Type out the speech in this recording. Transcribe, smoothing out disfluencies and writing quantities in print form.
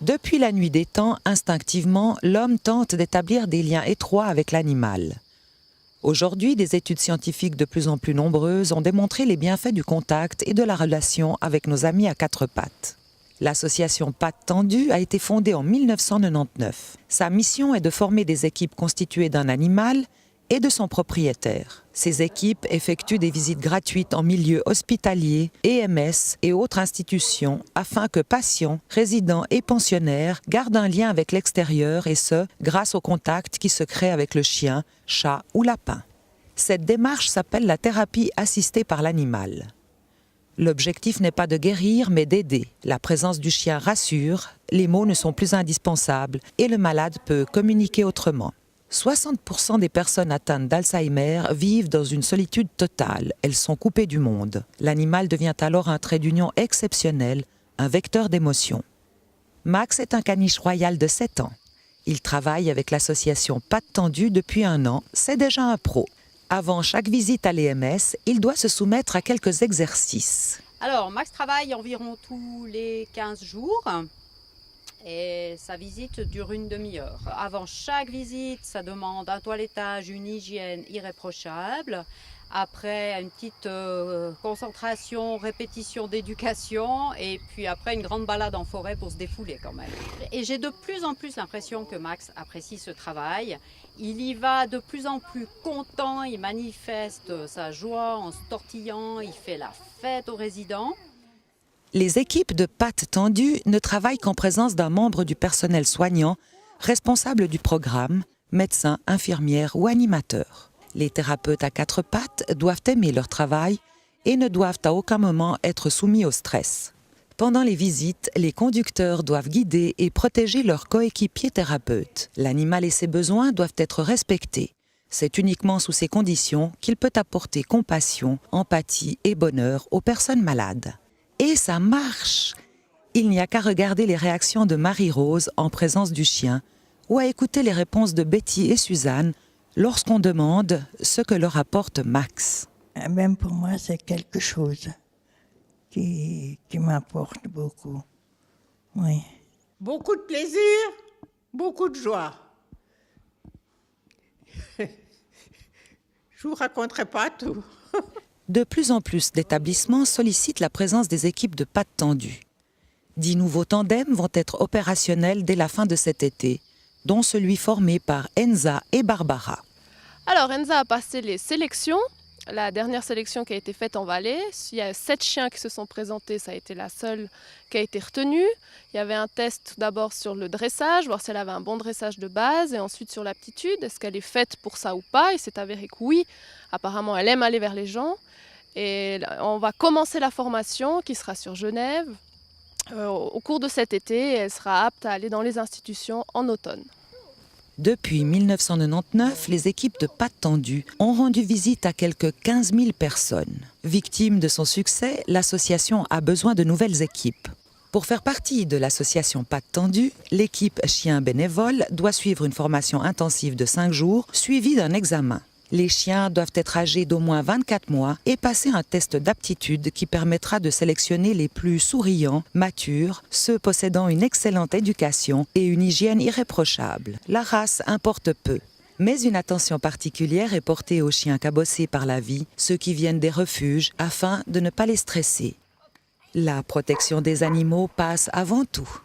Depuis la nuit des temps, instinctivement, l'homme tente d'établir des liens étroits avec l'animal. Aujourd'hui, des études scientifiques de plus en plus nombreuses ont démontré les bienfaits du contact et de la relation avec nos amis à quatre pattes. L'association Pattes Tendues a été fondée en 1999. Sa mission est de former des équipes constituées d'un animal et de son propriétaire. Ces équipes effectuent des visites gratuites en milieu hospitalier, EMS et autres institutions afin que patients, résidents et pensionnaires gardent un lien avec l'extérieur et ce, grâce au contact qui se crée avec le chien, chat ou lapin. Cette démarche s'appelle la thérapie assistée par l'animal. L'objectif n'est pas de guérir, mais d'aider. La présence du chien rassure, les mots ne sont plus indispensables et le malade peut communiquer autrement. 60% des personnes atteintes d'Alzheimer vivent dans une solitude totale. Elles sont coupées du monde. L'animal devient alors un trait d'union exceptionnel, un vecteur d'émotion. Max est un caniche royal de 7 ans. Il travaille avec l'association Pattes Tendues depuis 1 an. C'est déjà un pro. Avant chaque visite à l'EMS, il doit se soumettre à quelques exercices. Alors, Max travaille environ tous les 15 jours. Et sa visite dure une demi-heure. Avant chaque visite, ça demande un toilettage, une hygiène irréprochable. Après, une petite concentration, répétition d'éducation. Et puis après, une grande balade en forêt pour se défouler quand même. Et j'ai de plus en plus l'impression que Max apprécie ce travail. Il y va de plus en plus content. Il manifeste sa joie en se tortillant. Il fait la fête aux résidents. Les équipes de Pattes Tendues ne travaillent qu'en présence d'un membre du personnel soignant, responsable du programme, médecin, infirmière ou animateur. Les thérapeutes à quatre pattes doivent aimer leur travail et ne doivent à aucun moment être soumis au stress. Pendant les visites, les conducteurs doivent guider et protéger leurs coéquipiers thérapeutes. L'animal et ses besoins doivent être respectés. C'est uniquement sous ces conditions qu'il peut apporter compassion, empathie et bonheur aux personnes malades. Et ça marche! Il n'y a qu'à regarder les réactions de Marie-Rose en présence du chien ou à écouter les réponses de Betty et Suzanne lorsqu'on demande ce que leur apporte Max. Même pour moi, c'est quelque chose qui m'apporte beaucoup. Oui. Beaucoup de plaisir, beaucoup de joie. Je ne vous raconterai pas tout. De plus en plus d'établissements sollicitent la présence des équipes de Pattes Tendues. 10 nouveaux tandems vont être opérationnels dès la fin de cet été, dont celui formé par Enza et Barbara. Alors Enza a passé les sélections. La dernière sélection qui a été faite en Valais, il y a 7 chiens qui se sont présentés, ça a été la seule qui a été retenue. Il y avait un test tout d'abord sur le dressage, voir si elle avait un bon dressage de base, et ensuite sur l'aptitude, est-ce qu'elle est faite pour ça ou pas. Il s'est avéré que oui, apparemment elle aime aller vers les gens. Et on va commencer la formation qui sera sur Genève au cours de cet été, et elle sera apte à aller dans les institutions en automne. Depuis 1999, les équipes de Pattes Tendues ont rendu visite à quelques 15 000 personnes. Victime de son succès, l'association a besoin de nouvelles équipes. Pour faire partie de l'association Pattes Tendues, l'équipe chien bénévole doit suivre une formation intensive de 5 jours, suivie d'un examen. Les chiens doivent être âgés d'au moins 24 mois et passer un test d'aptitude qui permettra de sélectionner les plus souriants, matures, ceux possédant une excellente éducation et une hygiène irréprochable. La race importe peu. Mais une attention particulière est portée aux chiens cabossés par la vie, ceux qui viennent des refuges, afin de ne pas les stresser. La protection des animaux passe avant tout.